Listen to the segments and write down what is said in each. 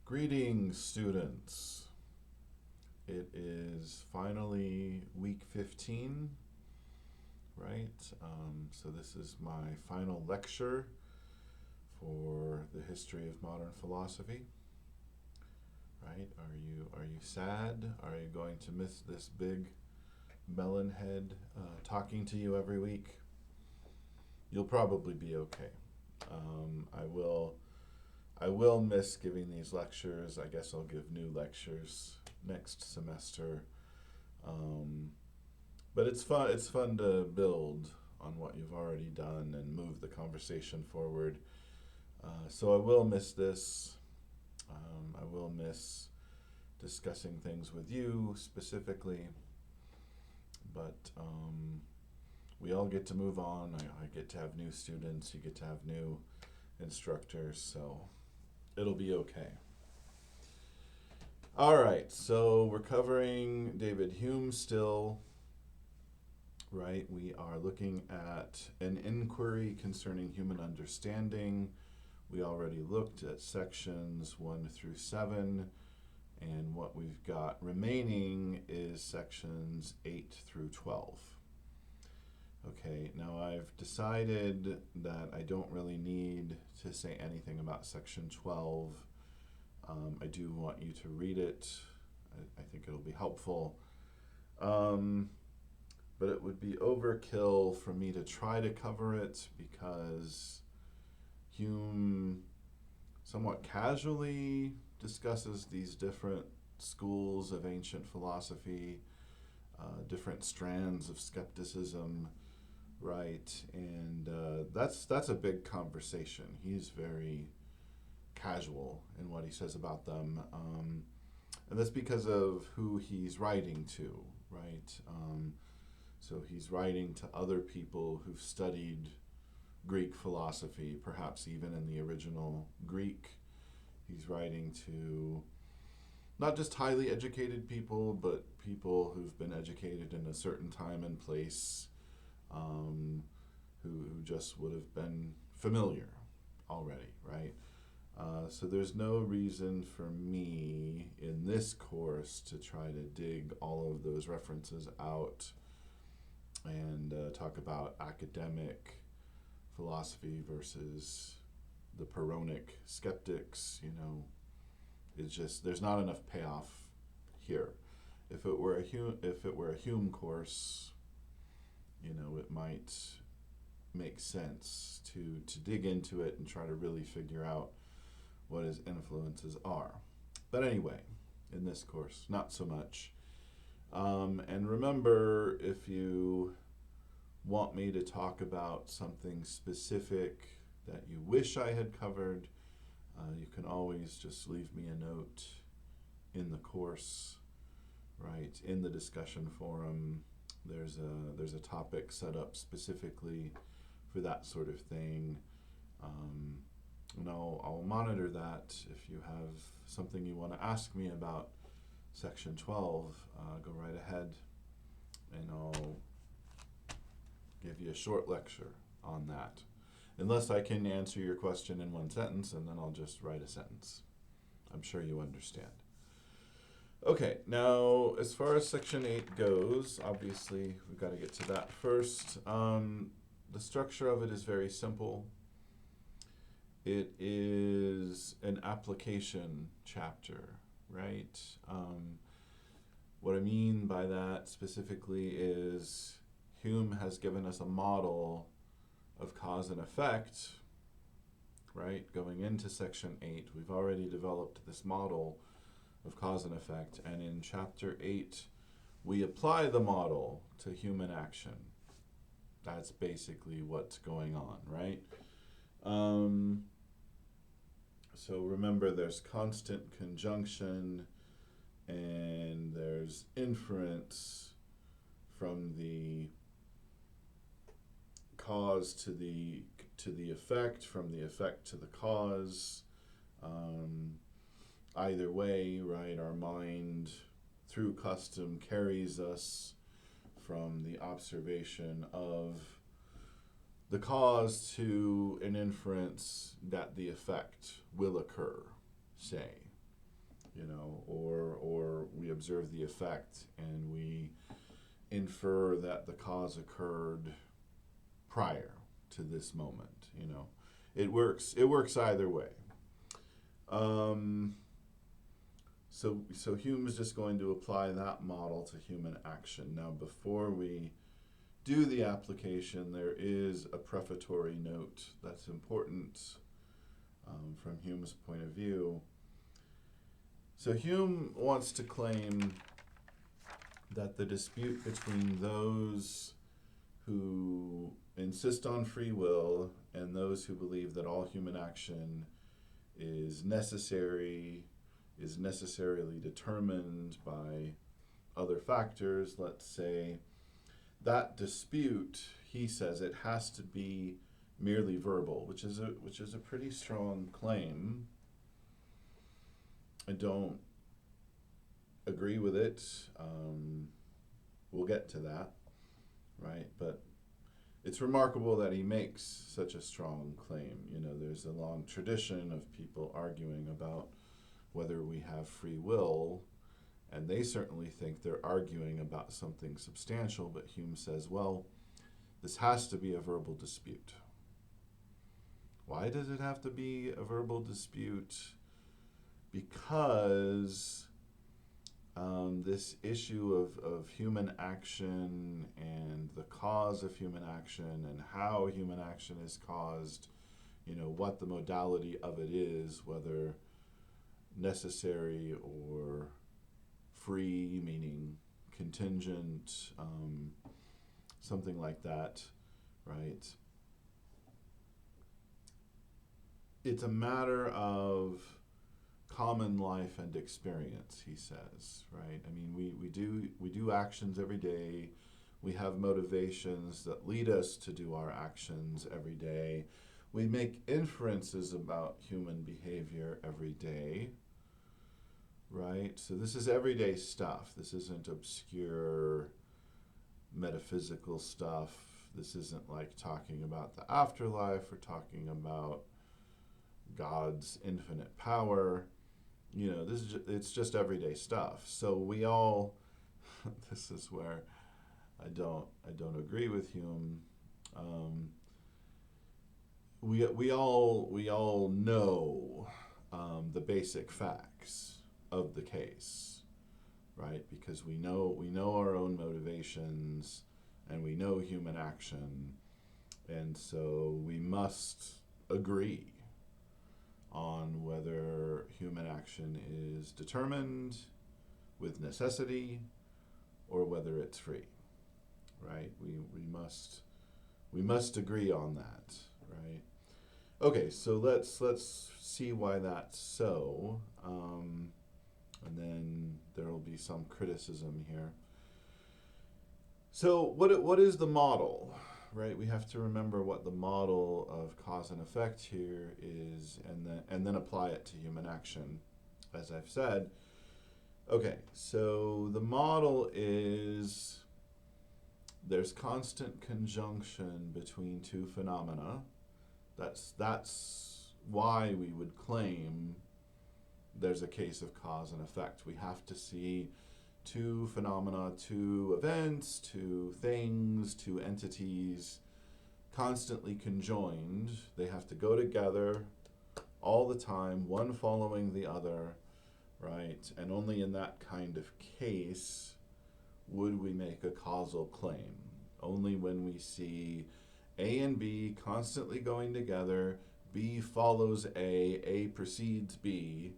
Greetings, students. It is finally week 15, right? So this is my final lecture for the history of modern philosophy, right? Are you sad? Are you going to miss this big melon head talking to you every week? You'll probably be okay. I will miss giving these lectures. I guess I'll give new lectures next semester. Um, but it's fun. It's fun to build on what you've already done and move the conversation forward. So I will miss this. I will miss discussing things with you specifically. But we all get to move on. I get to have new students. You get to have new instructors. So it'll be okay. All right, so we're covering David Hume still, right? We are looking at an inquiry concerning human understanding. We already looked at sections 1 through 7, and what we've got remaining is sections 8 through 12. Okay, now I've decided that I don't really need to say anything about section 12. I do want you to read it. I think it'll be helpful. But it would be overkill for me to try to cover it because Hume somewhat casually discusses these different schools of ancient philosophy, different strands of skepticism, right? And that's a big conversation. He's very casual in what he says about them. And that's because of who he's writing to, right? So he's writing to other people who've studied Greek philosophy, perhaps even in the original Greek. He's writing to not just highly educated people, but people who've been educated in a certain time and place, who just would have been familiar already, right? So there's no reason for me in this course to try to dig all of those references out and talk about academic philosophy versus the Pyrrhonic skeptics. It's just there's not enough payoff here. If it were a Hume course, it might make sense to dig into it and try to really figure out what his influences are. But anyway, in this course, not so much. And remember, if you want me to talk about something specific that you wish I had covered, you can always just leave me a note in the course, right? In the discussion forum, there's a topic set up specifically for that sort of thing. And I'll monitor that. If you have something you want to ask me about section 12, go right ahead and I'll give you a short lecture on that. Unless I can answer your question in one sentence, and then I'll just write a sentence. I'm sure you understand. Okay, now as far as section 8 goes, obviously we've got to get to that first. The structure of it is very simple. It is an application chapter, right? What I mean by that specifically is Hume has given us a model of cause and effect, right? Going into section 8, we've already developed this model of cause and effect, and in chapter 8, we apply the model to human action. That's basically what's going on, right? So remember, there's constant conjunction and there's inference from the cause to the effect, from the effect to the cause. Either way, right, our mind through custom carries us from the observation of the cause to an inference that the effect will occur, say. or we observe the effect and we infer that the cause occurred prior to this moment. It works either way. So Hume is just going to apply that model to human action. Now, before we do the application, there is a prefatory note that's important from Hume's point of view. So Hume wants to claim that the dispute between those who insist on free will and those who believe that all human action is necessarily determined by other factors, let's say, that dispute, he says, it has to be merely verbal, which is a pretty strong claim. I don't agree with it. We'll get to that, right? But it's remarkable that he makes such a strong claim. There's a long tradition of people arguing about whether we have free will, and they certainly think they're arguing about something substantial, but Hume says, well, this has to be a verbal dispute. Why does it have to be a verbal dispute? Because this issue of human action and the cause of human action and how human action is caused, what the modality of it is, whether necessary or free, meaning contingent, something like that, right? It's a matter of common life and experience, he says, right? I mean, we do actions every day. We have motivations that lead us to do our actions every day. We make inferences about human behavior every day, right? So this is everyday stuff. This isn't obscure metaphysical stuff. This isn't like talking about the afterlife or talking about God's infinite power. It's just everyday stuff. So we all, this is where I don't agree with Hume. We all know the basic facts of the case, right? Because we know our own motivations and we know human action, and so we must agree on whether human action is determined with necessity or whether it's free, right? We must agree on that, right? Okay, so let's see why that's so, and then there will be some criticism here. So what is the model? Right, we have to remember what the model of cause and effect here is, and then apply it to human action, as I've said. Okay, so the model is there's constant conjunction between two phenomena. That's why we would claim there's a case of cause and effect. We have to see two phenomena, two events, two things, two entities constantly conjoined. They have to go together all the time, one following the other, right? And only in that kind of case would we make a causal claim. Only when we see A and B constantly going together, B follows A precedes B.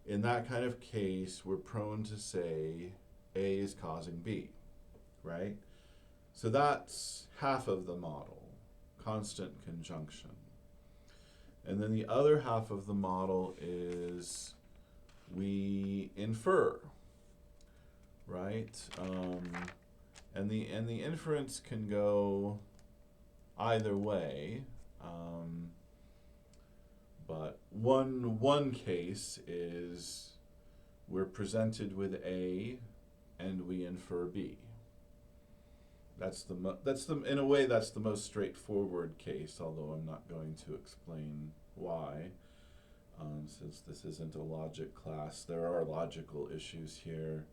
In that kind of case, we're prone to say A is causing B, right? So that's half of the model, constant conjunction. And then the other half of the model is we infer, right? And the inference can go either way. But one case is we're presented with A and we infer B. That's in a way that's the most straightforward case, although I'm not going to explain why. since this isn't a logic class, there are logical issues here.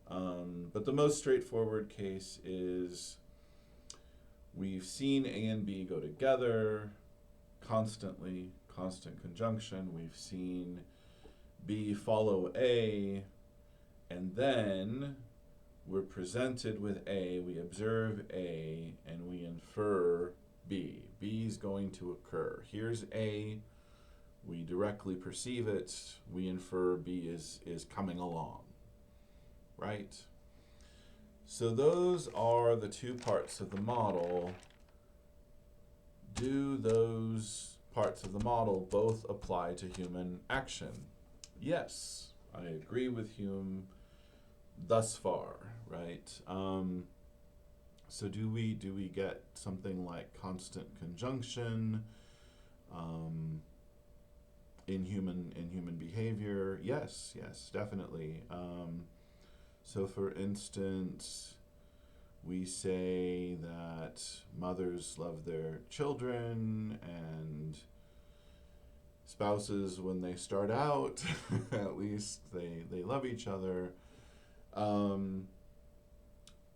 But the most straightforward case is we've seen A and B go together constantly, constant conjunction. We've seen B follow A, and then we're presented with A, we observe A, and we infer B. B is going to occur. Here's A, we directly perceive it, we infer B is coming along, right? So those are the two parts of the model. Do those parts of the model both apply to human action? Yes, I agree with Hume thus far, right? So do we get something like constant conjunction in human behavior? Yes, definitely. So for instance, we say that mothers love their children and spouses, when they start out, at least they love each other.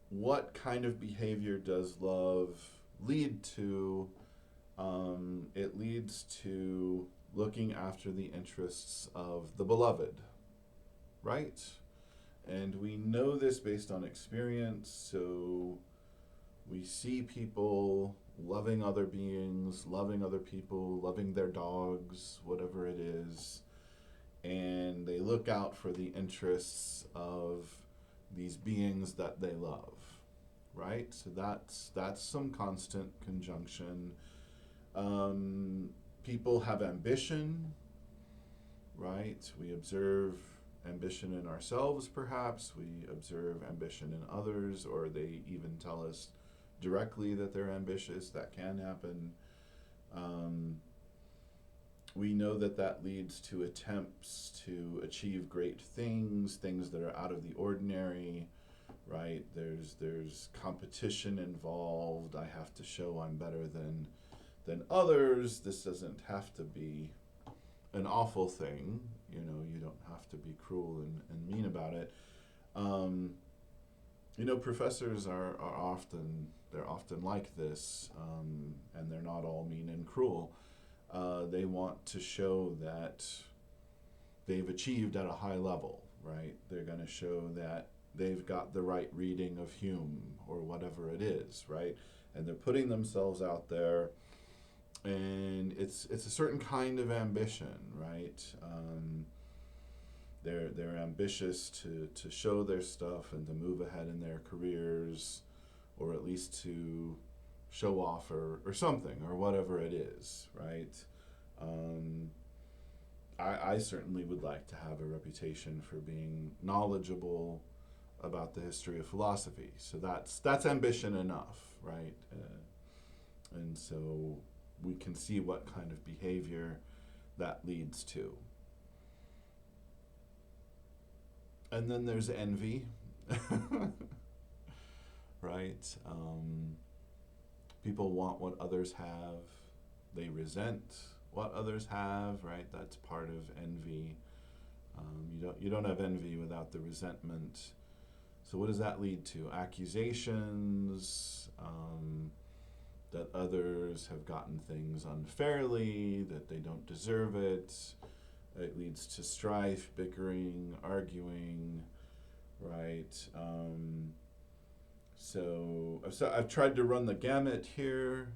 What kind of behavior does love lead to? It leads to looking after the interests of the beloved, right? And we know this based on experience, so we see people loving other beings, loving other people, loving their dogs, whatever it is, and they look out for the interests of these beings that they love, right? So that's some constant conjunction. People have ambition, right? We observe ambition in ourselves, perhaps. We observe ambition in others, or they even tell us directly that they're ambitious. That can happen. We know that leads to attempts to achieve great things that are out of the ordinary, right? There's competition involved. I have to show I'm better than others. This doesn't have to be an awful thing. You know, you don't have to be cruel and mean about it. Professors are often like this, and they're not all mean and cruel. They want to show that they've achieved at a high level, right? They're going to show that they've got the right reading of Hume or whatever it is, right? And they're putting themselves out there, and it's a certain kind of ambition, right? They're ambitious to show their stuff and to move ahead in their careers, or at least to show off or something, or whatever it is, right? I certainly would like to have a reputation for being knowledgeable about the history of philosophy. So that's ambition enough, right? And so we can see what kind of behavior that leads to. And then there's envy, right? People want what others have. They resent what others have, right? That's part of envy. You don't have envy without the resentment. So what does that lead to? Accusations, that others have gotten things unfairly, that they don't deserve it. It leads to strife, bickering, arguing, right? So I've tried to run the gamut here,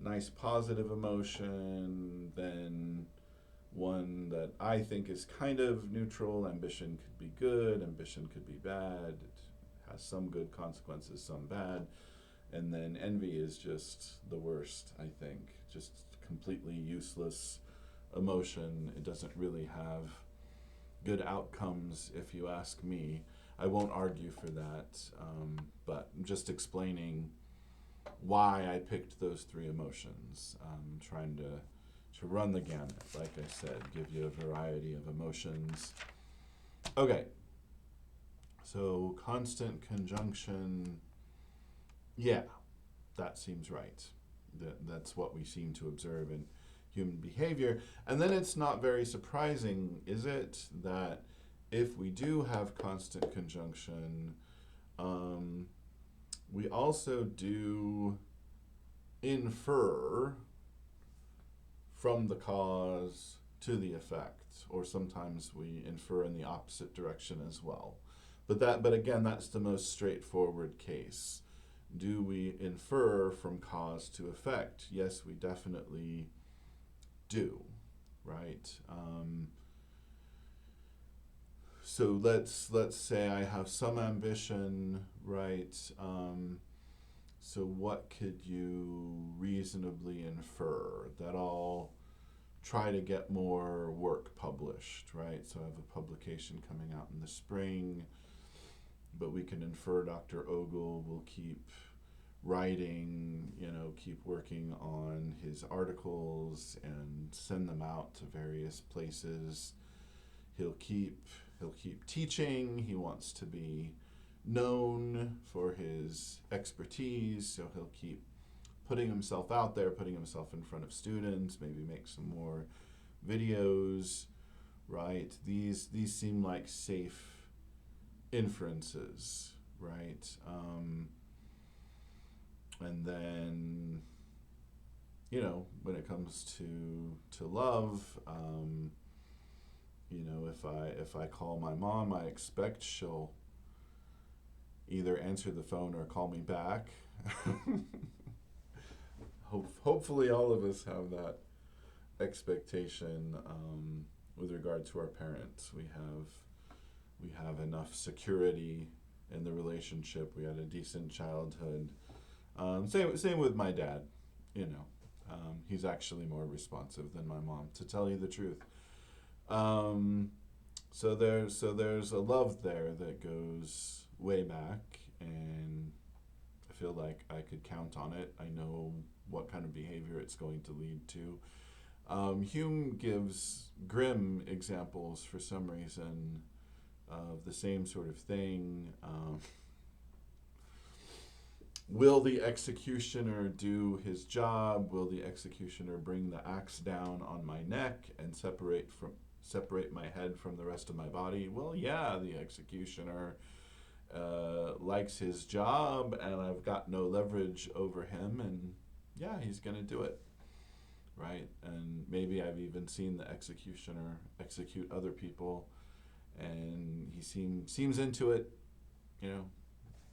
nice positive emotion, then one that I think is kind of neutral. Ambition could be good, ambition could be bad. It has some good consequences, some bad. And then envy is just the worst, I think. Just completely useless emotion. It doesn't really have good outcomes, if you ask me. I won't argue for that, but I'm just explaining why I picked those three emotions. I'm trying to run the gamut, like I said, give you a variety of emotions. Okay, so constant conjunction, yeah, that seems right. That's what we seem to observe human behavior. And then it's not very surprising, is it, that if we do have constant conjunction, we also do infer from the cause to the effect, or sometimes we infer in the opposite direction as well. But again, that's the most straightforward case. Do we infer from cause to effect? Yes, we definitely do, right? So let's say I have some ambition, right? So what could you reasonably infer? That I'll try to get more work published, right? So I have a publication coming out in the spring, but we can infer Dr. Ogle will keep writing, keep working on his articles and send them out to various places. He'll keep teaching. He wants to be known for his expertise, so he'll keep putting himself out there, putting himself in front of students, maybe make some more videos, right? These seem like safe inferences, right? And then, when it comes to love, if I call my mom, I expect she'll either answer the phone or call me back. Hopefully all of us have that expectation with regard to our parents. We have enough security in the relationship. We had a decent childhood. Same with my dad. He's actually more responsive than my mom, to tell you the truth. So there's a love there that goes way back, and I feel like I could count on it. I know what kind of behavior it's going to lead to. Hume gives grim examples for some reason of the same sort of thing. Will the executioner do his job? Will the executioner bring the axe down on my neck and separate my head from the rest of my body? Well, yeah, the executioner likes his job, and I've got no leverage over him, and yeah, he's going to do it, right? And maybe I've even seen the executioner execute other people, and he seems into it,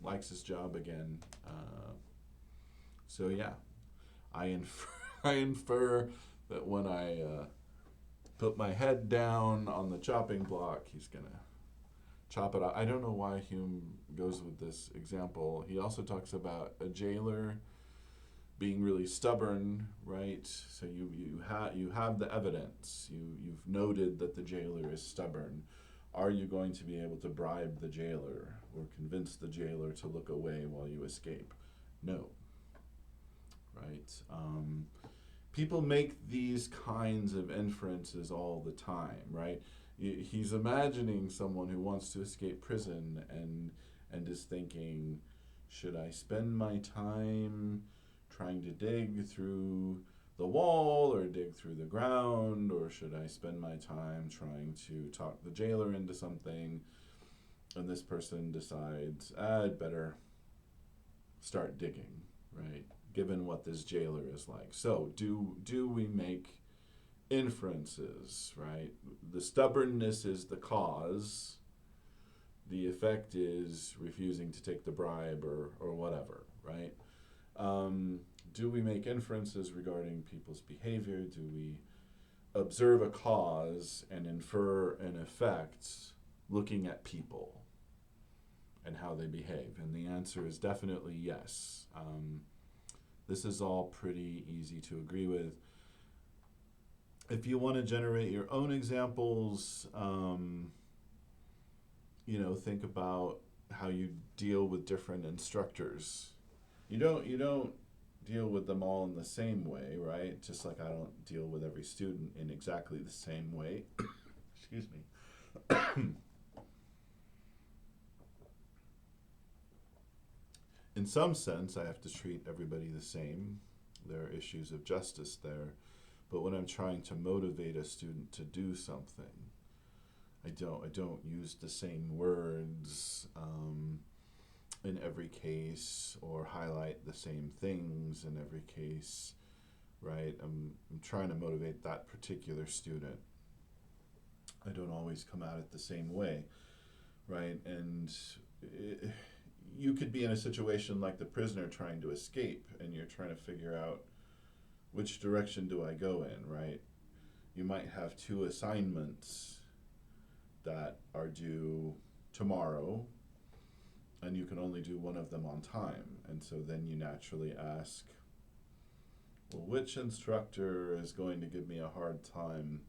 likes his job again. So yeah, I infer that when I put my head down on the chopping block, he's gonna chop it out. I don't know why Hume goes with this example. He also talks about a jailer being really stubborn, right? So you have the evidence. You've noted that the jailer is stubborn. Are you going to be able to bribe the jailer or convince the jailer to look away while you escape? No. Right? People make these kinds of inferences all the time, right? He's imagining someone who wants to escape prison and is thinking, should I spend my time trying to dig through the wall or dig through the ground, or should I spend my time trying to talk the jailer into something? And this person decides, I'd better start digging, right? Given what this jailer is like. So do we make inferences, right? The stubbornness is the cause. The effect is refusing to take the bribe or whatever, right? Do we make inferences regarding people's behavior? Do we observe a cause and infer an effect looking at people and how they behave? And the answer is definitely yes. This is all pretty easy to agree with. If you want to generate your own examples, think about how you deal with different instructors. You don't deal with them all in the same way, right? Just like I don't deal with every student in exactly the same way. Excuse me. In some sense, I have to treat everybody the same. There are issues of justice there. But when I'm trying to motivate a student to do something, I don't use the same words in every case, or highlight the same things in every case, right? I'm trying to motivate that particular student. I don't always come at it the same way, right? And you could be in a situation like the prisoner trying to escape, and you're trying to figure out, which direction do I go in, right? You might have two assignments that are due tomorrow, and you can only do one of them on time. And so then you naturally ask, well, which instructor is going to give me a hard time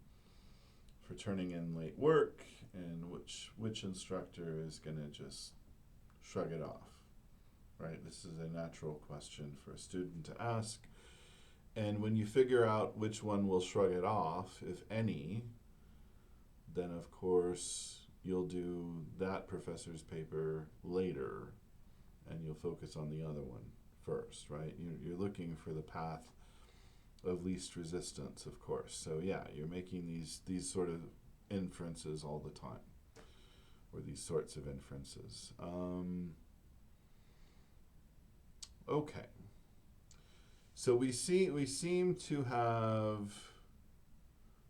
for turning in late work, and which instructor is going to just shrug it off, right? This is a natural question for a student to ask. And when you figure out which one will shrug it off, if any, then of course you'll do that professor's paper later, and you'll focus on the other one first, right? You're looking for the path of least resistance, of course. So yeah, you're making these sort of inferences all the time, or these sorts of inferences. Okay. So we seem to have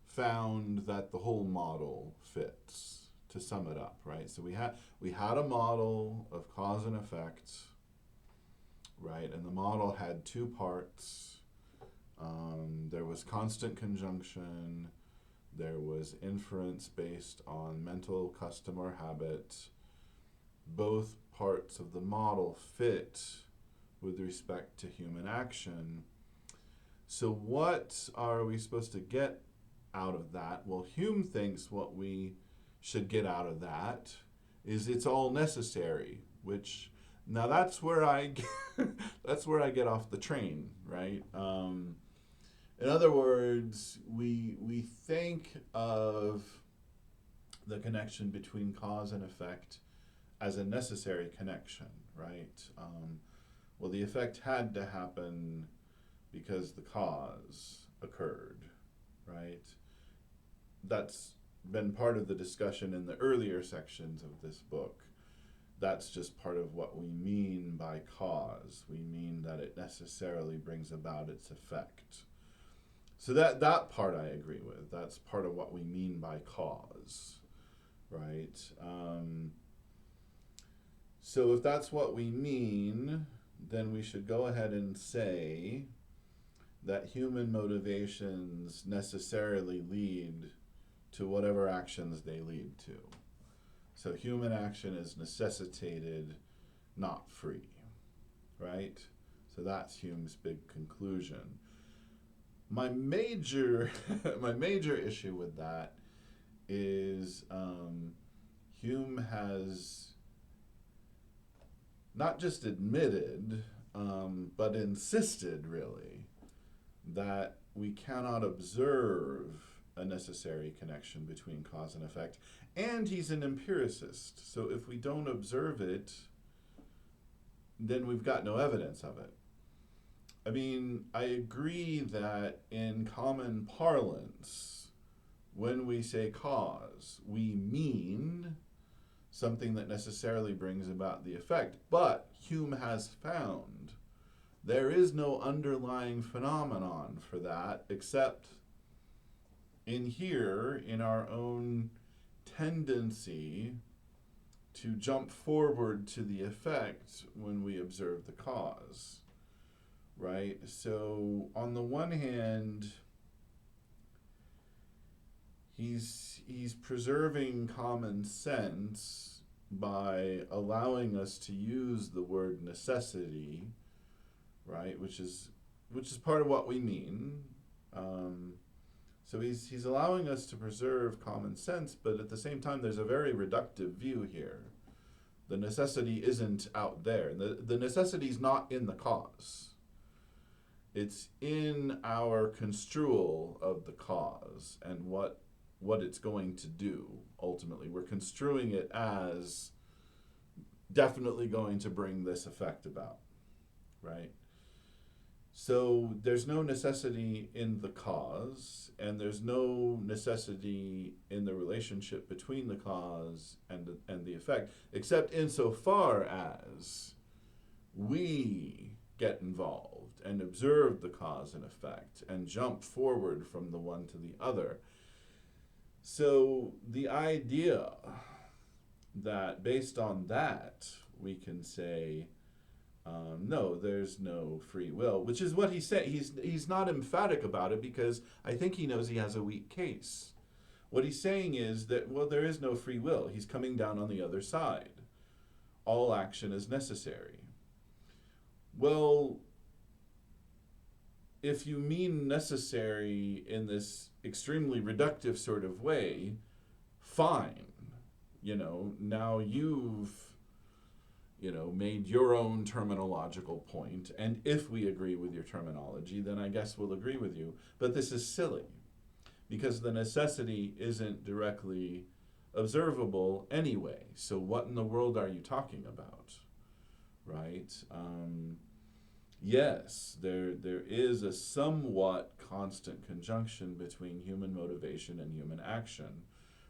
found that the whole model fits, to sum it up, right? So we had a model of cause and effect, right? And the model had two parts. There was constant conjunction, there was inference based on mental custom or habit. Both parts of the model fit with respect to human action. So what are we supposed to get out of that? Well, Hume thinks what we should get out of that is it's all necessary, which now that's where I that's where I get off the train, right? In other words, we think of the connection between cause and effect as a necessary connection, right? Well, the effect had to happen because the cause occurred, right? That's been part of the discussion in the earlier sections of this book. That's just part of what we mean by cause. We mean that it necessarily brings about its effect. So that part I agree with. That's part of what we mean by cause, right? So if that's what we mean, then we should go ahead and say that human motivations necessarily lead to whatever actions they lead to. So human action is necessitated, not free, right? So that's Hume's big conclusion. My major issue with that is Hume has not just admitted, but insisted, really, that we cannot observe a necessary connection between cause and effect. And he's an empiricist, so if we don't observe it, then we've got no evidence of it. I mean, I agree that in common parlance, when we say cause, we mean something that necessarily brings about the effect. But Hume has found there is no underlying phenomenon for that, except in here, in our own tendency to jump forward to the effect when we observe the cause, right? So on the one hand, he's preserving common sense by allowing us to use the word necessity, right? Which is part of what we mean. So he's allowing us to preserve common sense, but at the same time, there's a very reductive view here. The necessity isn't out there. The necessity is not in the cause. It's in our construal of the cause and what it's going to do, ultimately. We're construing it as definitely going to bring this effect about, right? So there's no necessity in the cause, and there's no necessity in the relationship between the cause and the effect, except insofar as we get involved and observe the cause and effect and jump forward from the one to the other. So the idea that based on that we can say, no, there's no free will, which is what he's saying. He's not emphatic about it because I think he knows he has a weak case. What he's saying is that, well, there is no free will. He's coming down on the other side. All action is necessary. Well, if you mean necessary in this extremely reductive sort of way, fine. Now you've made your own terminological point, and if we agree with your terminology, then I guess we'll agree with you. But this is silly, because the necessity isn't directly observable anyway. So what in the world are you talking about, right? Yes, there is a somewhat constant conjunction between human motivation and human action,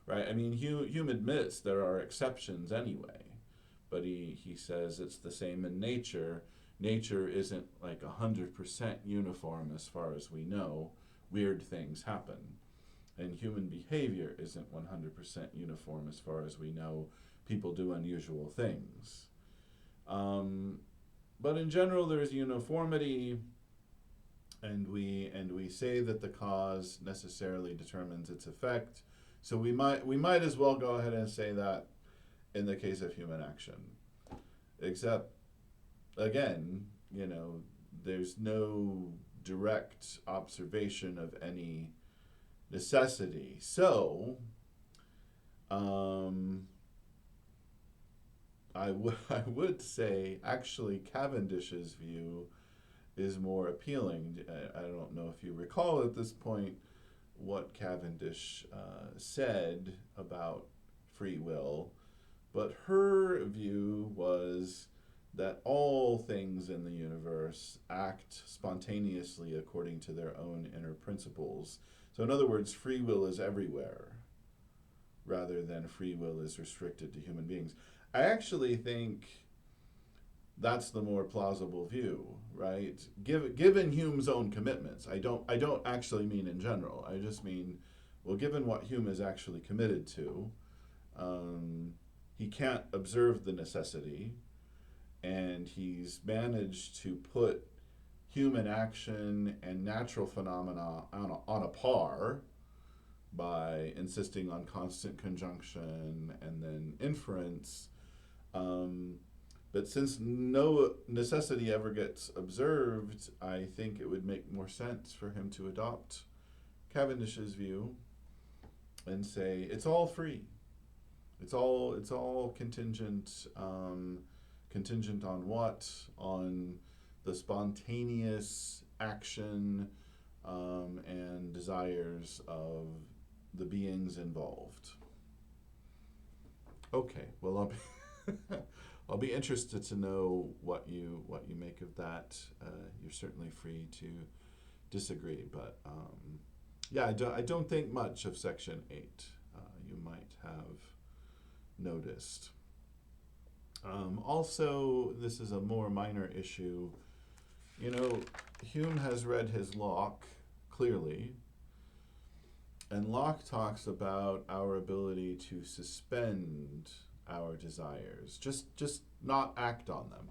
right? I mean, Hume admits there are exceptions anyway, but he says it's the same in nature. Nature isn't like 100% uniform as far as we know. Weird things happen. And human behavior isn't 100% uniform as far as we know. People do unusual things. But in general, there's uniformity, and we say that the cause necessarily determines its effect. So we might as well go ahead and say that in the case of human action. Except, again, there's no direct observation of any necessity. So, I would say actually Cavendish's view is more appealing. I don't know if you recall at this point what Cavendish said about free will, but her view was that all things in the universe act spontaneously according to their own inner principles. So in other words, free will is everywhere, rather than free will is restricted to human beings. I actually think that's the more plausible view, right? Given Hume's own commitments. I don't actually mean in general. I just mean, well, given what Hume is actually committed to, he can't observe the necessity, and he's managed to put human action and natural phenomena on a par by insisting on constant conjunction and then inference. But since no necessity ever gets observed, I think it would make more sense for him to adopt Cavendish's view and say it's all free. It's all contingent. Contingent on what? On the spontaneous action and desires of the beings involved. Okay, well, I'll be interested to know what you make of that. You're certainly free to disagree, but yeah, I don't think much of Section 8. You might have noticed. Also, this is a more minor issue. Hume has read his Locke clearly, and Locke talks about our ability to suspend our desires, just not act on them.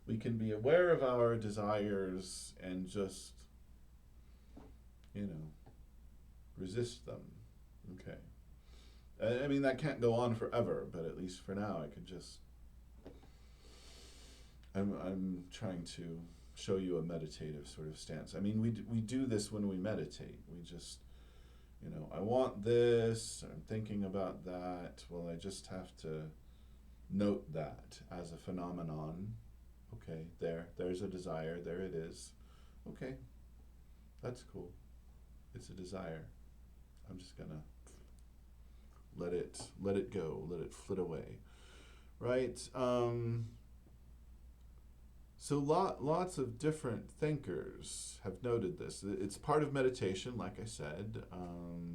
We can be aware of our desires and just, resist them. Okay. I mean, that can't go on forever, but at least for now, I could just. I'm trying to show you a meditative sort of stance. I mean, we do this when we meditate. We just, I want this, I'm thinking about that. Well, I just have to note that as a phenomenon. Okay, there's a desire, there it is. Okay, that's cool. It's a desire. I'm just gonna let it go, let it flit away, right? So lots of different thinkers have noted this. It's part of meditation, like I said.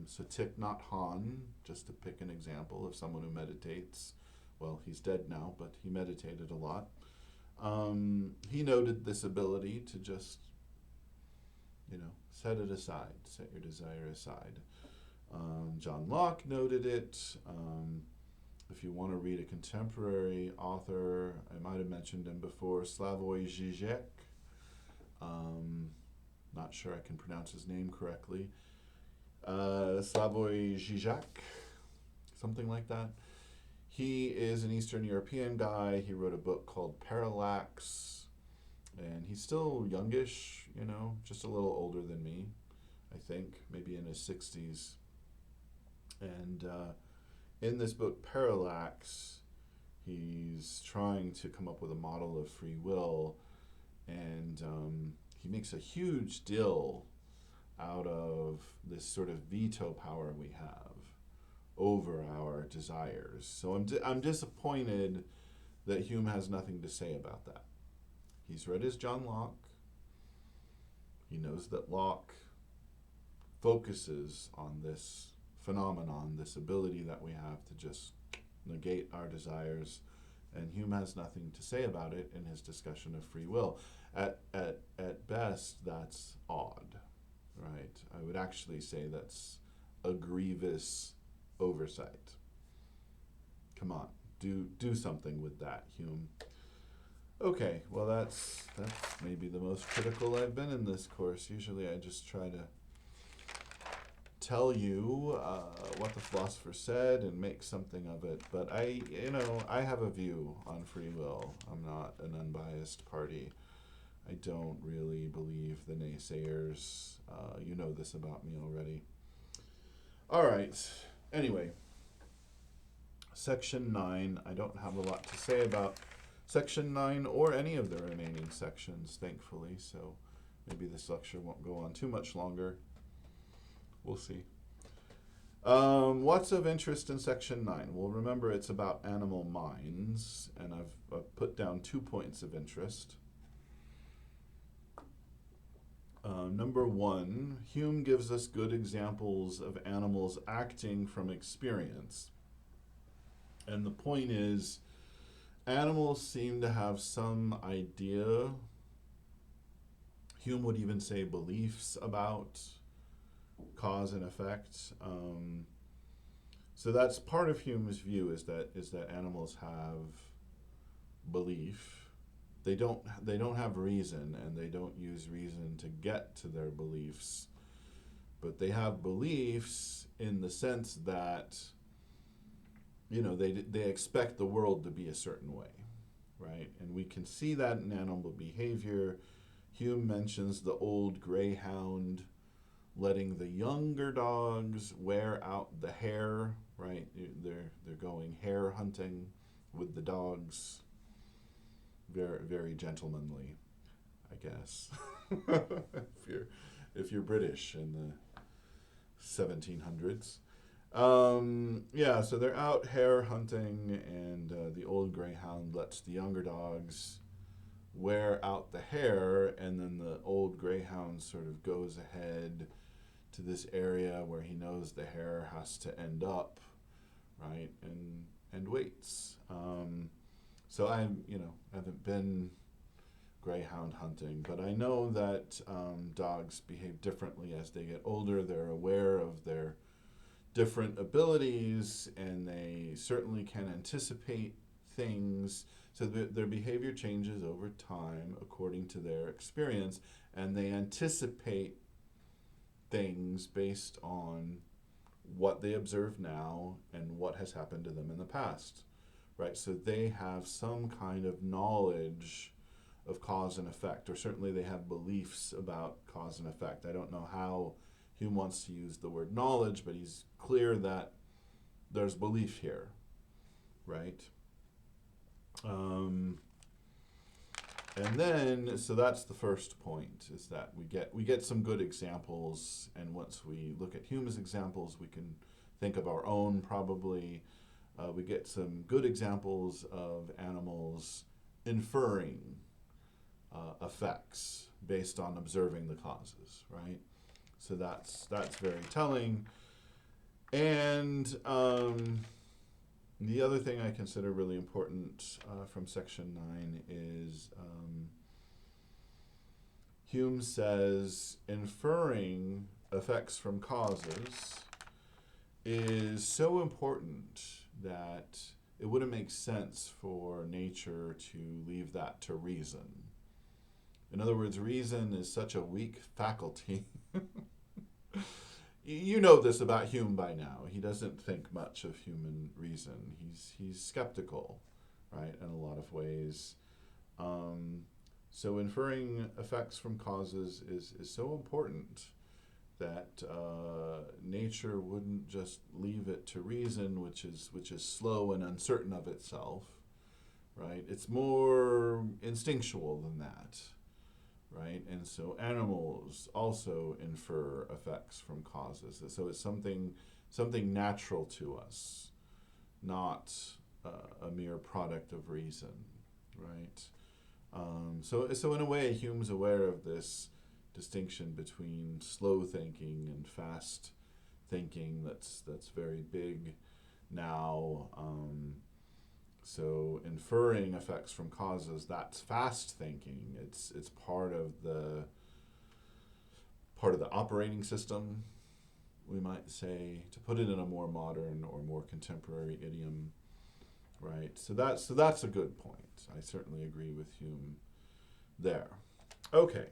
So Thich Nhat Hanh, just to pick an example of someone who meditates. Well, he's dead now, but he meditated a lot. He noted this ability to just, set it aside, set your desire aside. John Locke noted it. If you want to read a contemporary author, I might have mentioned him before, Slavoj Žižek. Not sure I can pronounce his name correctly. Slavoj Žižek, something like that. He is an Eastern European guy. He wrote a book called Parallax, and he's still youngish, just a little older than me, I think, maybe in his 60s. And in this book, Parallax, he's trying to come up with a model of free will, and he makes a huge deal out of this sort of veto power we have over our desires. So I'm disappointed that Hume has nothing to say about that. He's read his John Locke. He knows that Locke focuses on this phenomenon, this ability that we have to just negate our desires, and Hume has nothing to say about it in his discussion of free will. At best, that's odd, right? I would actually say that's a grievous oversight. Come on, do something with that, Hume. Okay, well that's maybe the most critical I've been in this course. Usually I just try to tell you what the philosopher said and make something of it. But I have a view on free will. I'm not an unbiased party. I don't really believe the naysayers. You know this about me already. All right. Anyway, Section 9. I don't have a lot to say about Section 9 or any of the remaining sections, thankfully. So maybe this lecture won't go on too much longer. We'll see. What's of interest in Section 9? Well, remember it's about animal minds, and I've put down 2 points of interest. Number 1, Hume gives us good examples of animals acting from experience. And the point is, animals seem to have some idea, Hume would even say beliefs about cause and effect. So that's part of Hume's view, is that animals have belief. They don't have reason, and they don't use reason to get to their beliefs, but they have beliefs in the sense that they expect the world to be a certain way, right? And we can see that in animal behavior. Hume mentions the old greyhound letting the younger dogs wear out the hair, right? They're going hare hunting with the dogs. Very, very gentlemanly, I guess. if you're British in the 1700s. So they're out hare hunting, and the old greyhound lets the younger dogs wear out the hare, and then the old greyhound sort of goes ahead to this area where he knows the hare has to end up, right, and waits. So I haven't been greyhound hunting, but I know that dogs behave differently as they get older. They're aware of their different abilities, and they certainly can anticipate things. So their behavior changes over time according to their experience, and they anticipate things based on what they observe now and what has happened to them in the past, right? So they have some kind of knowledge of cause and effect, or certainly they have beliefs about cause and effect. I don't know how Hume wants to use the word knowledge, but he's clear that there's belief here, right? And then, so that's the first point, is that we get some good examples, and once we look at Hume's examples, we can think of our own probably. We get some good examples of animals inferring effects based on observing the causes, right? So that's very telling. And the other thing I consider really important from section 9 is Hume says inferring effects from causes is so important that it wouldn't make sense for nature to leave that to reason. In other words, reason is such a weak faculty. You know this about Hume by now. He doesn't think much of human reason. He's skeptical, right, in a lot of ways. So inferring effects from causes is so important that nature wouldn't just leave it to reason, which is slow and uncertain of itself, right? It's more instinctual than that, right? And so animals also infer effects from causes. So it's something natural to us, not a mere product of reason, right? So in a way, Hume's aware of this distinction between slow thinking and fast thinking that's very big now. So inferring effects from causes, that's fast thinking. It's part of the operating system, we might say, to put it in a more modern or more contemporary idiom, right? So that's a good point. I certainly agree with Hume there. Okay.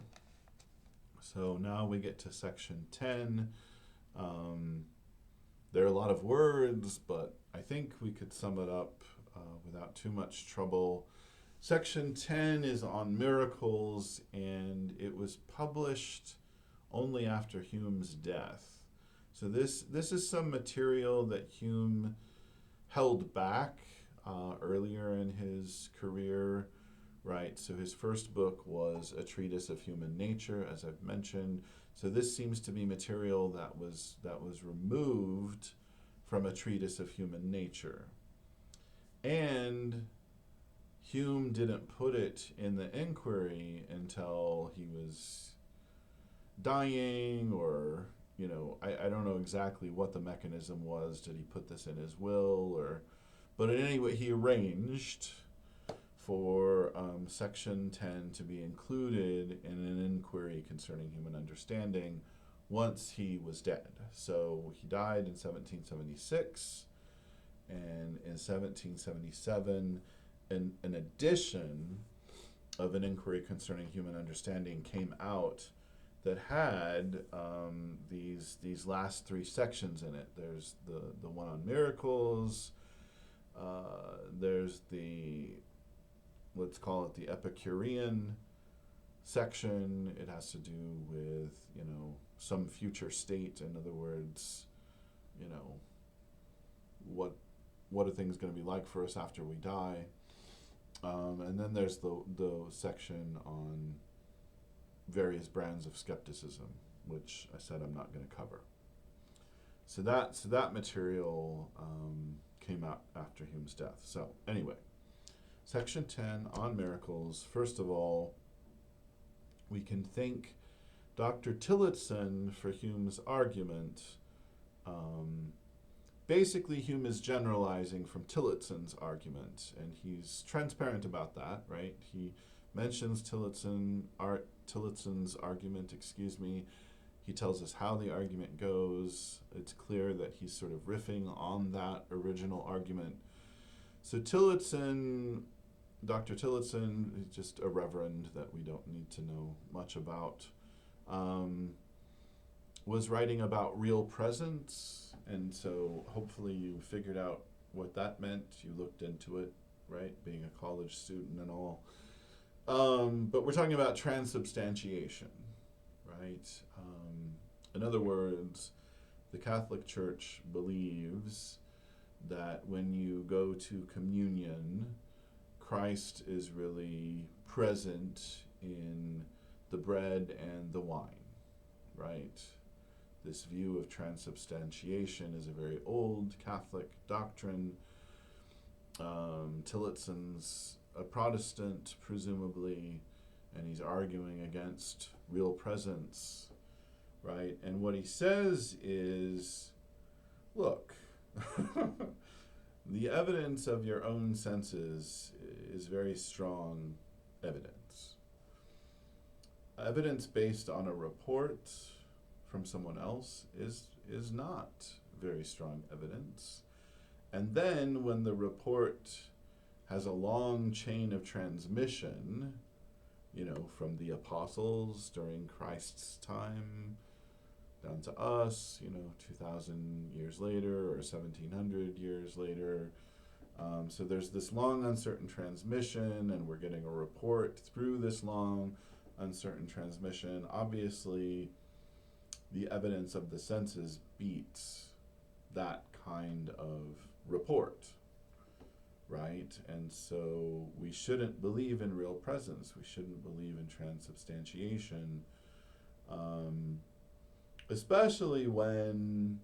So now we get to section 10. There are a lot of words, but I think we could sum it up without too much trouble. Section 10 is on miracles, and it was published only after Hume's death. So this is some material that Hume held back earlier in his career, right? So his first book was A Treatise of Human Nature, as I've mentioned. So this seems to be material that was removed from A Treatise of Human Nature. And Hume didn't put it in the Enquiry until he was dying, or, you know, I don't know exactly what the mechanism was. Did he put this in his will, but in any way, he arranged for section 10 to be included in an inquiry concerning human understanding once he was dead. So he died in 1776, and in 1777, an edition of an inquiry concerning human understanding came out that had these last three sections in it. There's the one on miracles. There's the, let's call it the Epicurean section. It has to do with, you know, some future state. In other words, you know, what are things going to be like for us after we die? And then there's the section on various brands of skepticism, which I said I'm not going to cover. So that material came out after Hume's death. So anyway, section 10 on miracles. First of all, we can thank Dr. Tillotson for Hume's argument. Basically, Hume is generalizing from Tillotson's argument, and he's transparent about that, right? He mentions Tillotson's argument, He tells us how the argument goes. It's clear that he's sort of riffing on that original argument. So Dr. Tillotson, just a reverend that we don't need to know much about, was writing about real presence, and so hopefully you figured out what that meant. You looked into it, right? Being a college student and all. But we're talking about transubstantiation, right? In other words, the Catholic Church believes that when you go to communion, Christ is really present in the bread and the wine, right? This view of transubstantiation is a very old Catholic doctrine. Tillotson's a Protestant, presumably, and he's arguing against real presence, right? And what he says is, look, the evidence of your own senses is very strong evidence. Evidence based on a report from someone else is not very strong evidence. And then when the report has a long chain of transmission, from the apostles during Christ's time down to us, 2,000 years later or 1,700 years later. So there's this long, uncertain transmission, and we're getting a report through this long, uncertain transmission. Obviously, the evidence of the senses beats that kind of report, right? And so we shouldn't believe in real presence. We shouldn't believe in transubstantiation, especially when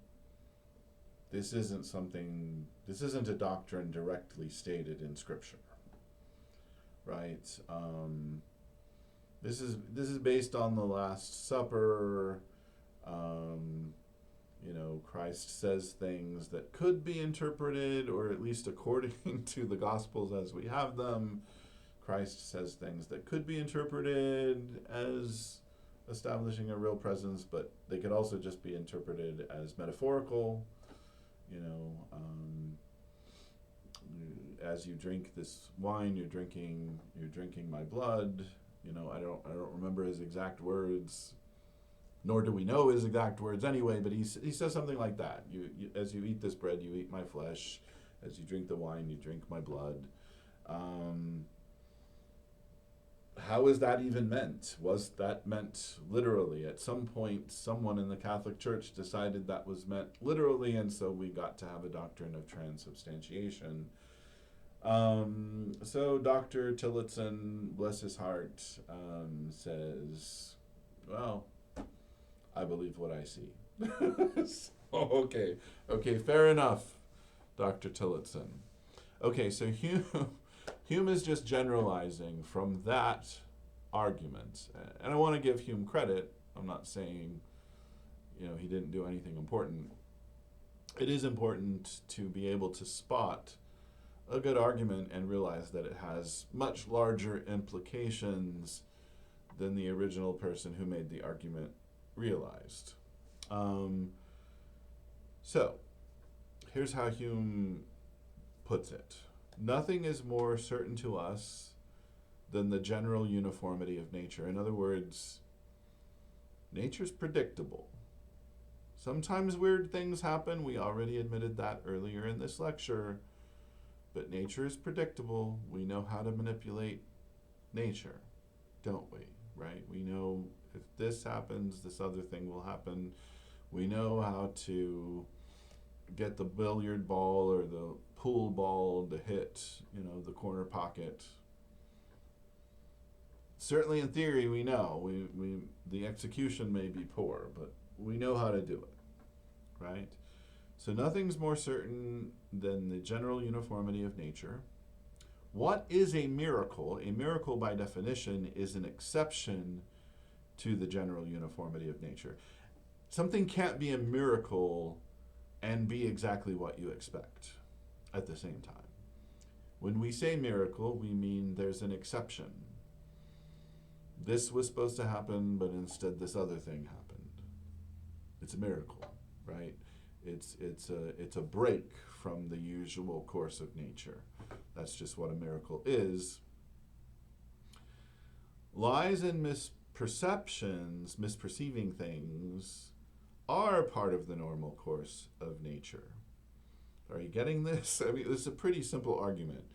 this isn't a doctrine directly stated in Scripture, right? This is based on the Last Supper. Christ says things that could be interpreted, or at least according to the Gospels as we have them, Christ says things that could be interpreted as establishing a real presence, but they could also just be interpreted as metaphorical. As you drink this wine, you're drinking my blood. I don't remember his exact words, nor do we know his exact words anyway, but he says something like that. You as you eat this bread, you eat my flesh. As you drink the wine, you drink my blood. How is that even meant? Was that meant literally? At some point, someone in the Catholic Church decided that was meant literally, and so we got to have a doctrine of transubstantiation. So Dr. Tillotson, bless his heart, says, well, I believe what I see. Okay, fair enough, Dr. Tillotson. Okay, so Hume is just generalizing from that argument. And I want to give Hume credit. I'm not saying, he didn't do anything important. It is important to be able to spot a good argument and realize that it has much larger implications than the original person who made the argument realized. So, here's how Hume puts it. Nothing is more certain to us than the general uniformity of nature. In other words, nature's predictable. Sometimes weird things happen. We already admitted that earlier in this lecture. But nature is predictable. We know how to manipulate nature, don't we? Right? We know if this happens, this other thing will happen. We know how to get the billiard ball or the pool ball to hit, the corner pocket. Certainly in theory, we know. The execution may be poor, but we know how to do it, right? So nothing's more certain than the general uniformity of nature. What is a miracle? A miracle, by definition, is an exception to the general uniformity of nature. Something can't be a miracle and be exactly what you expect at the same time. When we say miracle, we mean there's an exception. This was supposed to happen, but instead this other thing happened. It's a miracle, right? It's a break from the usual course of nature. That's just what a miracle is. Lies and misperceptions, misperceiving things, are part of the normal course of nature. Are you getting this? I mean, this is a pretty simple argument.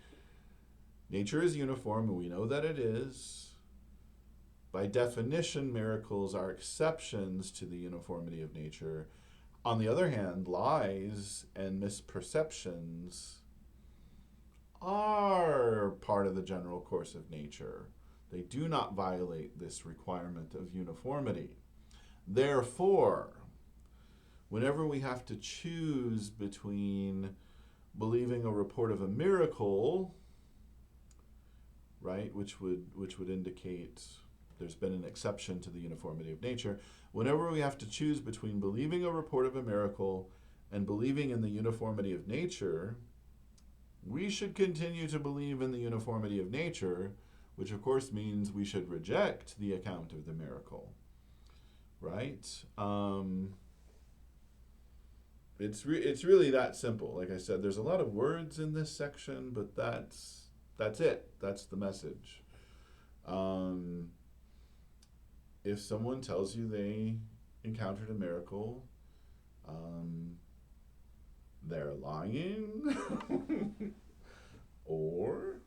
Nature is uniform, and we know that it is. By definition, miracles are exceptions to the uniformity of nature. On the other hand, lies and misperceptions are part of the general course of nature. They do not violate this requirement of uniformity. Therefore, whenever we have to choose between believing a report of a miracle, right, which would indicate There's been an exception to the uniformity of nature. Whenever we have to choose between believing a report of a miracle and believing in the uniformity of nature, we should continue to believe in the uniformity of nature, which of course means we should reject the account of the miracle, right? It's really that simple. Like I said, there's a lot of words in this section, but that's it. That's the message. If someone tells you they encountered a miracle, they're lying, or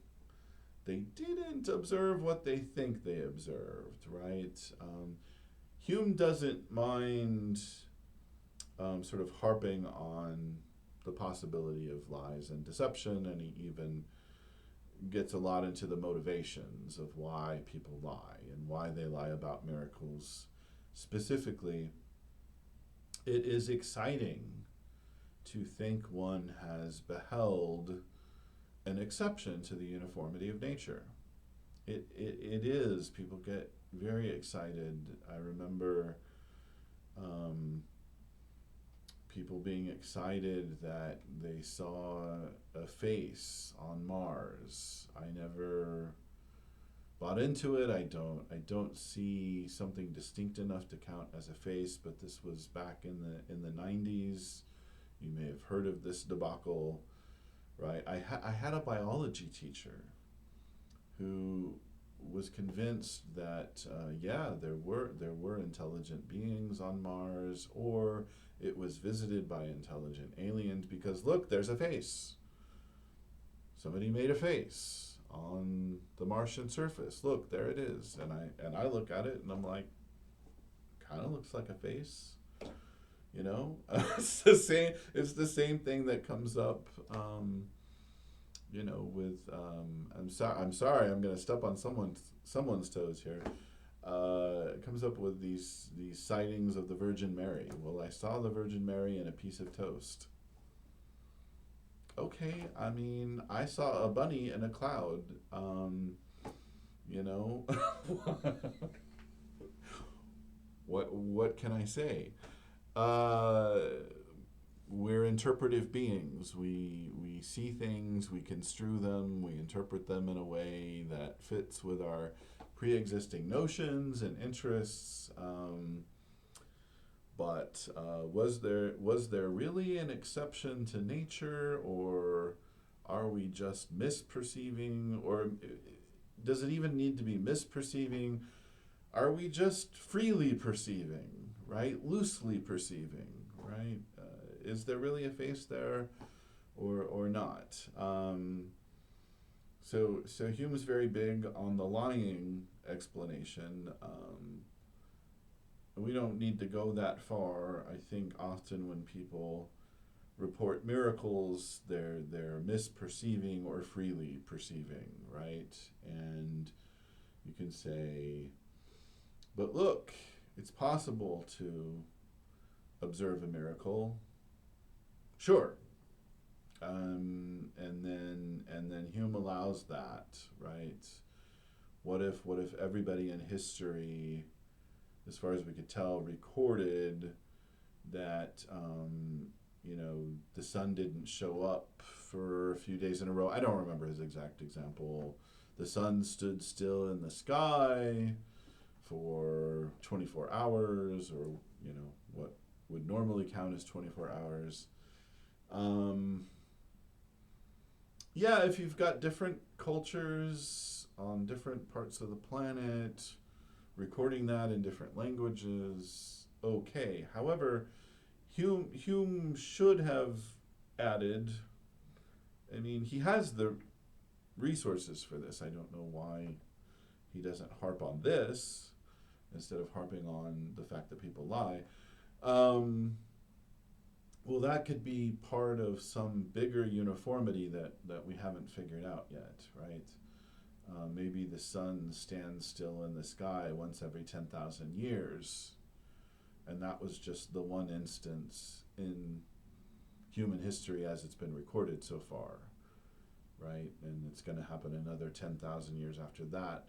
they didn't observe what they think they observed, right? Hume doesn't mind sort of harping on the possibility of lies and deception, and he even gets a lot into the motivations of why people lie and why they lie about miracles. Specifically, it is exciting to think one has beheld an exception to the uniformity of nature. It is. People get very excited. I remember people being excited that they saw a face on Mars. I never bought into it. I don't see something distinct enough to count as a face, but this was back in the 90s. You may have heard of this debacle, right? I had a biology teacher who was convinced that there were intelligent beings on Mars, or it was visited by intelligent aliens, because look, there's a face. Somebody made a face on the Martian surface. Look, there it is. And I look at it and I'm like, kind of looks like a face. You know, it's the same. It's the same thing that comes up. You know, with I'm sorry. I'm going to step on someone's toes here. It comes up with these sightings of the Virgin Mary. Well, I saw the Virgin Mary in a piece of toast. Okay, I mean, I saw a bunny in a cloud. You know, what can I say? We're interpretive beings. We see things, we construe them, we interpret them in a way that fits with our pre-existing notions and interests. But was there really an exception to nature, or are we just misperceiving, or does it even need to be misperceiving? Are we just freely perceiving, right? Loosely perceiving, right? Is there really a face there, or not? So Hume is very big on the lying explanation. We don't need to go that far. I think often when people report miracles, they're misperceiving or freely perceiving, right? And you can say, but look, it's possible to observe a miracle. Sure. And then Hume allows that, right? What if everybody in history, as far as we could tell, recorded that the sun didn't show up for a few days in a row. I don't remember his exact example. The sun stood still in the sky for 24 hours, or what would normally count as 24 hours. If you've got different cultures on different parts of the planet, recording that in different languages, okay. However, Hume should have added, I mean, he has the resources for this. I don't know why he doesn't harp on this instead of harping on the fact that people lie. Well, that could be part of some bigger uniformity that we haven't figured out yet, right? Maybe the sun stands still in the sky once every 10,000 years, and that was just the one instance in human history as it's been recorded so far, right? And it's going to happen another 10,000 years after that.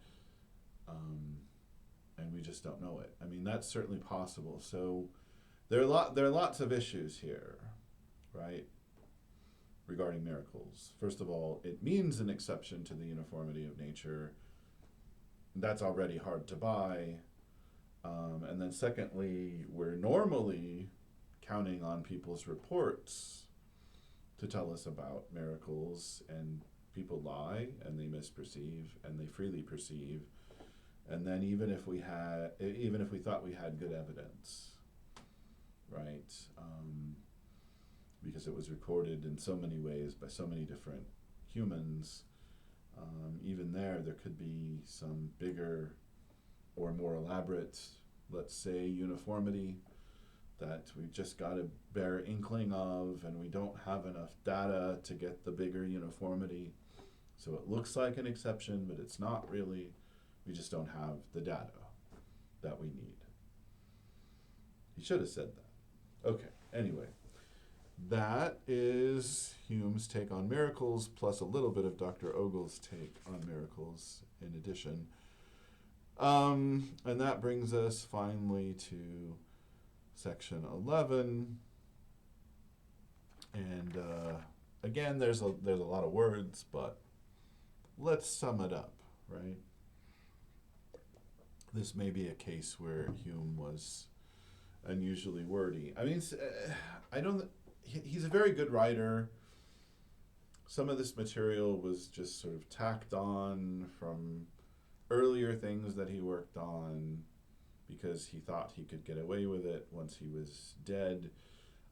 and we just don't know it. I mean, that's certainly possible. So there are lots of issues here, right, regarding miracles. First of all, it means an exception to the uniformity of nature. That's already hard to buy. And then secondly, we're normally counting on people's reports to tell us about miracles, and people lie and they misperceive and they freely perceive. And then even if we thought we had good evidence, right, because it was recorded in so many ways by so many different humans, even there could be some bigger or more elaborate, let's say, uniformity that we've just got a bare inkling of, and we don't have enough data to get the bigger uniformity. So it looks like an exception, but it's not really. We just don't have the data that we need. He should have said that. Okay, anyway. That is Hume's take on miracles, plus a little bit of Dr. Ogle's take on miracles in addition. And that brings us finally to section 11. And again, there's a lot of words, but let's sum it up, right? This may be a case where Hume was unusually wordy. I mean, he's a very good writer. Some of this material was just sort of tacked on from earlier things that he worked on because he thought he could get away with it once he was dead.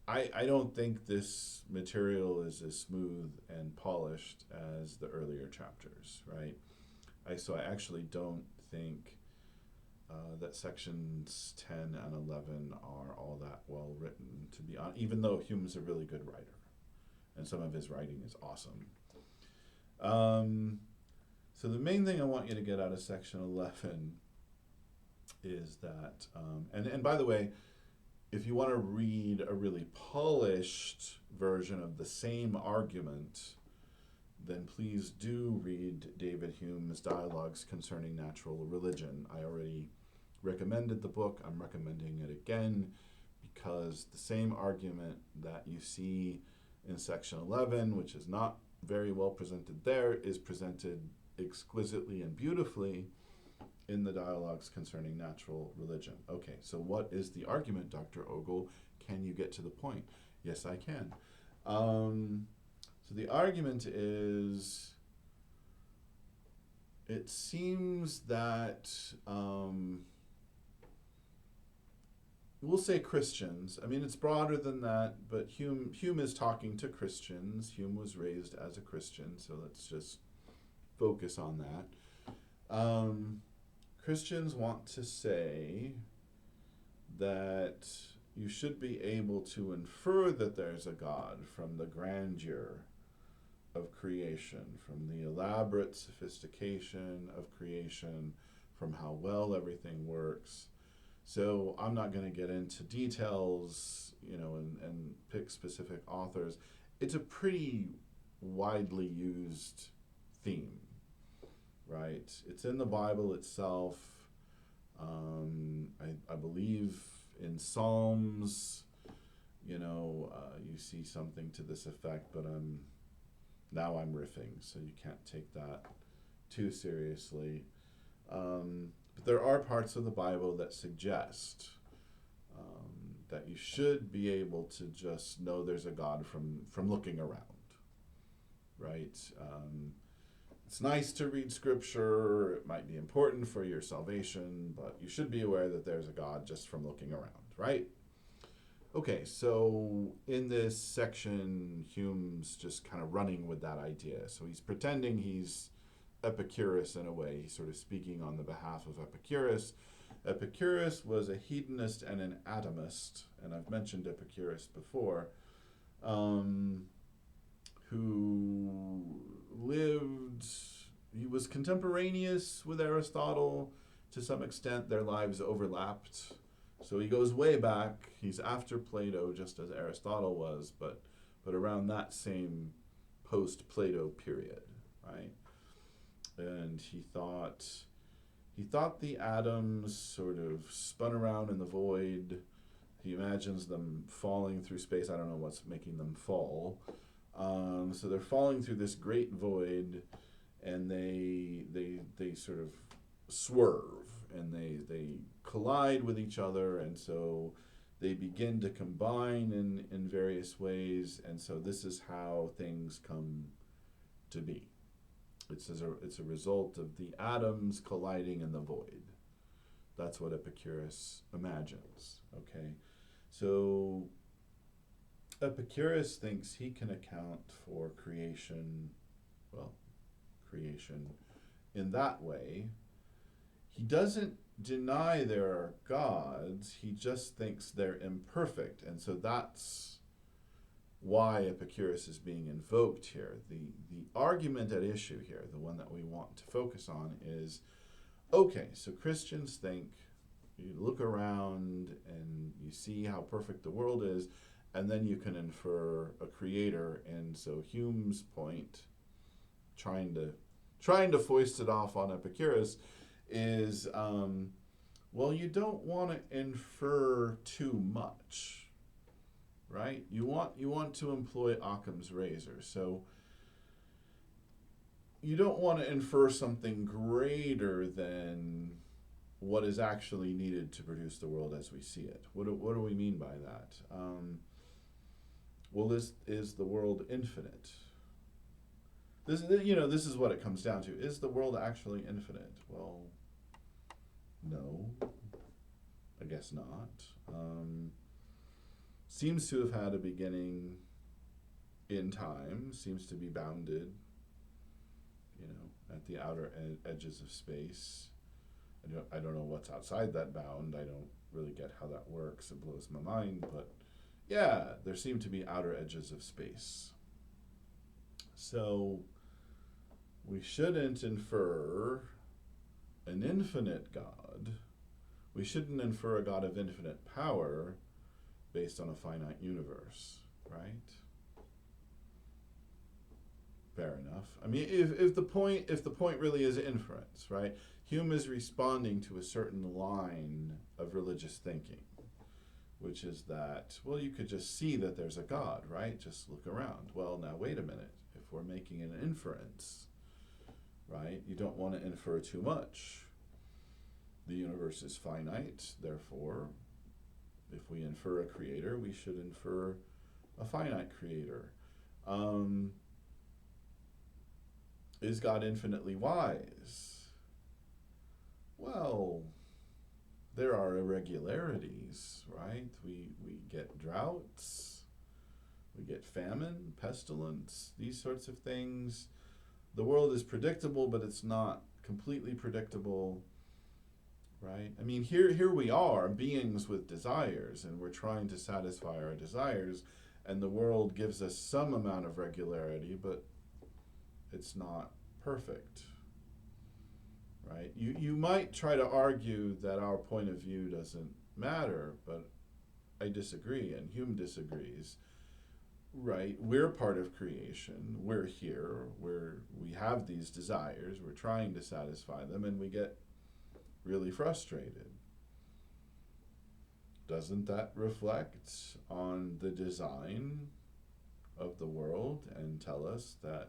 I don't think this material is as smooth and polished as the earlier chapters, right? So I actually don't think that sections 10 and 11 are all that well written, to be honest, even though Hume's a really good writer, and some of his writing is awesome. So the main thing I want you to get out of section 11 is that, and by the way, if you want to read a really polished version of the same argument, then please do read David Hume's Dialogues Concerning Natural Religion. I already recommended the book. I'm recommending it again because the same argument that you see in section 11, which is not very well presented there, is presented exquisitely and beautifully in the Dialogues Concerning Natural Religion. Okay, so what is the argument, Dr. Ogle? Can you get to the point? Yes, I can. So the argument is, it seems that, we'll say Christians. I mean, it's broader than that, but Hume is talking to Christians. Hume was raised as a Christian, so let's just focus on that. Christians want to say that you should be able to infer that there's a God from the grandeur of creation, from the elaborate sophistication of creation, from how well everything works. So I'm not going to get into details, and pick specific authors. It's a pretty widely used theme, right? It's in the Bible itself. I believe in Psalms, you see something to this effect, but now I'm riffing, so you can't take that too seriously. But there are parts of the Bible that suggest that you should be able to just know there's a God from looking around, right? It's nice to read scripture. It might be important for your salvation, but you should be aware that there's a God just from looking around, right? Okay, so in this section, Hume's just kind of running with that idea. So he's pretending he's Epicurus in a way. He's sort of speaking on the behalf of Epicurus. Epicurus was a hedonist and an atomist, and I've mentioned Epicurus before, who he was contemporaneous with Aristotle. To some extent, their lives overlapped. So he goes way back. He's after Plato, just as Aristotle was, but around that same post-Plato period, right? And he thought he thought the atoms sort of spun around in the void. He imagines them falling through space. I don't know what's making them fall. So they're falling through this great void, and they sort of swerve, and they collide with each other, and so they begin to combine in various ways, and so this is how things come to be. It's a result of the atoms colliding in the void. That's what Epicurus imagines, okay? So Epicurus thinks he can account for creation in that way. He doesn't deny there are gods, he just thinks they're imperfect, and so that's why Epicurus is being invoked here. The argument at issue here, the one that we want to focus on, is, okay, so Christians think, you look around and you see how perfect the world is, and then you can infer a creator. And so Hume's point, trying to foist it off on Epicurus, is, well, you don't want to infer too much, right? You want to employ Occam's razor. So you don't want to infer something greater than what is actually needed to produce the world as we see it. What do we mean by that? Well, is the world infinite? This is what it comes down to. Is the world actually infinite? Well, no, I guess not. Seems to have had a beginning in time. Seems to be bounded, at the outer edges of space. I don't know what's outside that bound. I don't really get how that works. It blows my mind, but yeah, there seem to be outer edges of space. So we shouldn't infer an infinite God. We shouldn't infer a God of infinite power based on a finite universe, right? Fair enough. I mean, if the point really is inference, right? Hume is responding to a certain line of religious thinking, which is that, well, you could just see that there's a God, right? Just look around. Well, now wait a minute. If we're making an inference, right, you don't want to infer too much. The universe is finite, therefore, if we infer a creator, we should infer a finite creator. Is God infinitely wise? Well, there are irregularities, right? We get droughts, we get famine, pestilence, these sorts of things. The world is predictable, but it's not completely predictable, right? I mean, here we are, beings with desires, and we're trying to satisfy our desires, and the world gives us some amount of regularity, but it's not perfect. Right? You might try to argue that our point of view doesn't matter, but I disagree, and Hume disagrees. Right? We're part of creation. We're here. We have these desires. We're trying to satisfy them, and we get really frustrated. Doesn't that reflect on the design of the world and tell us that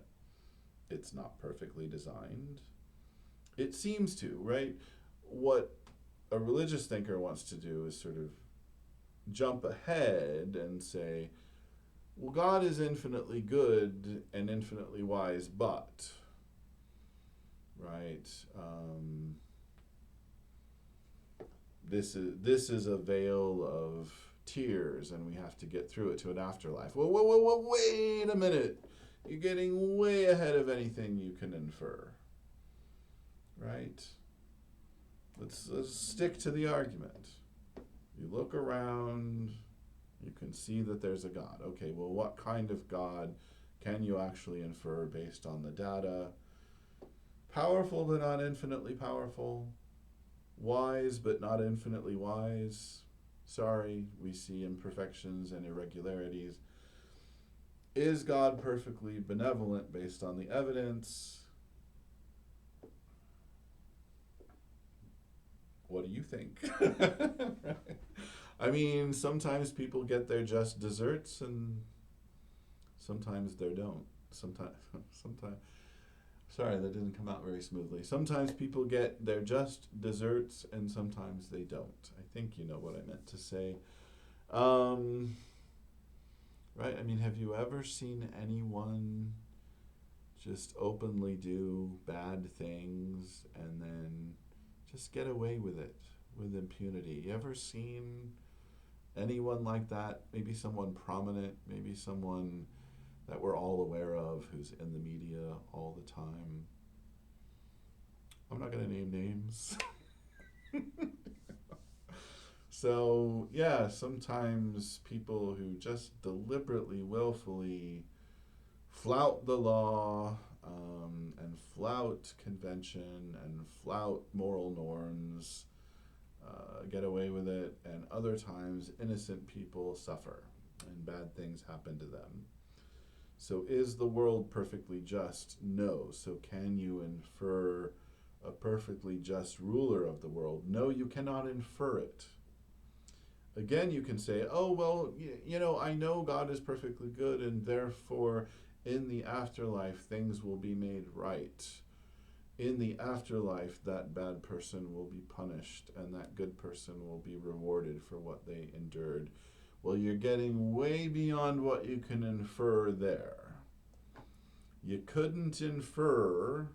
it's not perfectly designed? It seems to, right? What a religious thinker wants to do is sort of jump ahead and say, well, God is infinitely good and infinitely wise, but, right? This is a veil of tears, and we have to get through it to an afterlife. Well, wait a minute. You're getting way ahead of anything you can infer. Right? Let's stick to the argument. You look around, you can see that there's a God. Okay, well, what kind of God can you actually infer based on the data? Powerful but not infinitely powerful. Wise but not infinitely wise. Sorry, we see imperfections and irregularities. Is God perfectly benevolent based on the evidence? think. I mean, sometimes people get their just desserts, and sometimes they don't. Sometimes, sorry, that didn't come out very smoothly. Sometimes people get their just desserts, and sometimes they don't. I think you know what I meant to say. Right? I mean, have you ever seen anyone just openly do bad things and then just get away with it with impunity? You ever seen anyone like that? Maybe someone prominent, maybe someone that we're all aware of who's in the media all the time. I'm not going to name names. So, yeah, sometimes people who just deliberately, willfully flout the law and flout convention and flout moral norms get away with it, and other times innocent people suffer and bad things happen to them. So is the world perfectly just? No. So can you infer a perfectly just ruler of the world? No, you cannot infer it. Again, you can say, oh, well, I know God is perfectly good, and therefore in the afterlife things will be made right. In the afterlife, that bad person will be punished, and that good person will be rewarded for what they endured. Well, you're getting way beyond what you can infer there. You couldn't infer,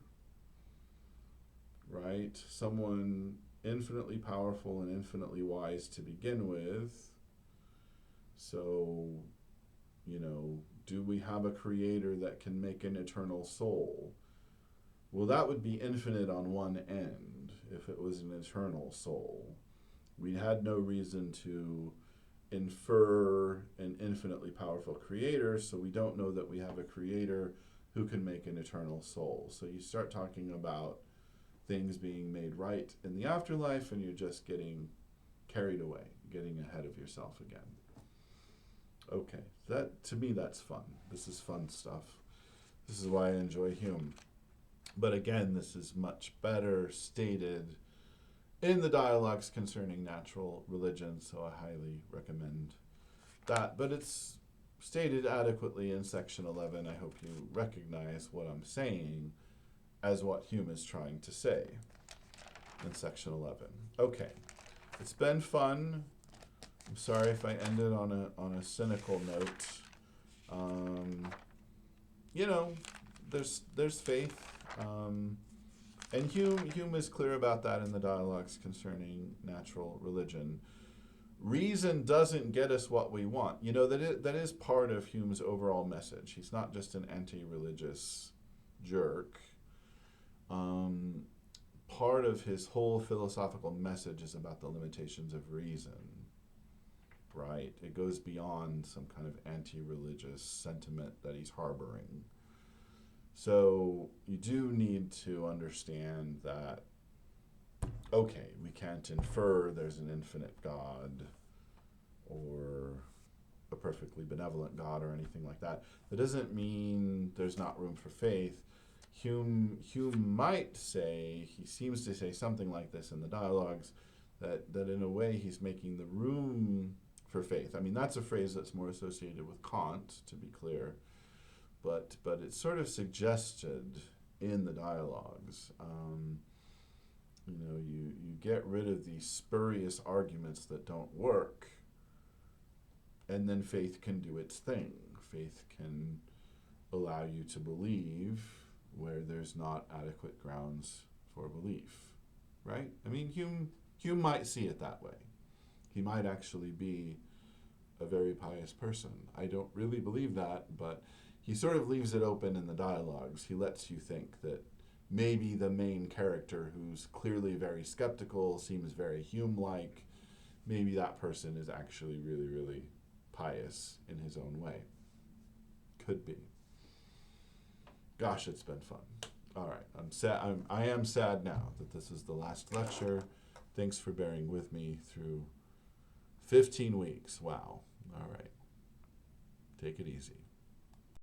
right, someone infinitely powerful and infinitely wise to begin with. So, do we have a creator that can make an eternal soul? Well, that would be infinite on one end if it was an eternal soul. We had no reason to infer an infinitely powerful creator, so we don't know that we have a creator who can make an eternal soul. So you start talking about things being made right in the afterlife, and you're just getting carried away, getting ahead of yourself again. Okay, to me that's fun. This is fun stuff. This is why I enjoy Hume. But again, this is much better stated in the dialogues concerning natural religion, so I highly recommend that. But it's stated adequately in section 11. I hope you recognize what I'm saying as what Hume is trying to say in section 11. Okay, it's been fun. I'm sorry if I ended on a cynical note. There's faith, and Hume is clear about that in the dialogues concerning natural religion. Reason doesn't get us what we want. That is part of Hume's overall message. He's not just an anti-religious jerk. Part of his whole philosophical message is about the limitations of reason, right? It goes beyond some kind of anti-religious sentiment that he's harboring. So you do need to understand that, okay, we can't infer there's an infinite God or a perfectly benevolent God or anything like that. That doesn't mean there's not room for faith. Hume might say, he seems to say something like this in the dialogues, that in a way he's making the room for faith. I mean, that's a phrase that's more associated with Kant, to be clear, but it's sort of suggested in the dialogues. You get rid of these spurious arguments that don't work, and then faith can do its thing. Faith can allow you to believe where there's not adequate grounds for belief, right? I mean, Hume might see it that way. He might actually be a very pious person. I don't really believe that, but he sort of leaves it open in the dialogues. He lets you think that maybe the main character, who's clearly very skeptical, seems very Hume-like, maybe that person is actually really, really pious in his own way. Could be. Gosh, it's been fun. All right, I'm sad. I am sad now that this is the last lecture. Thanks for bearing with me through 15 weeks. Wow. All right. Take it easy.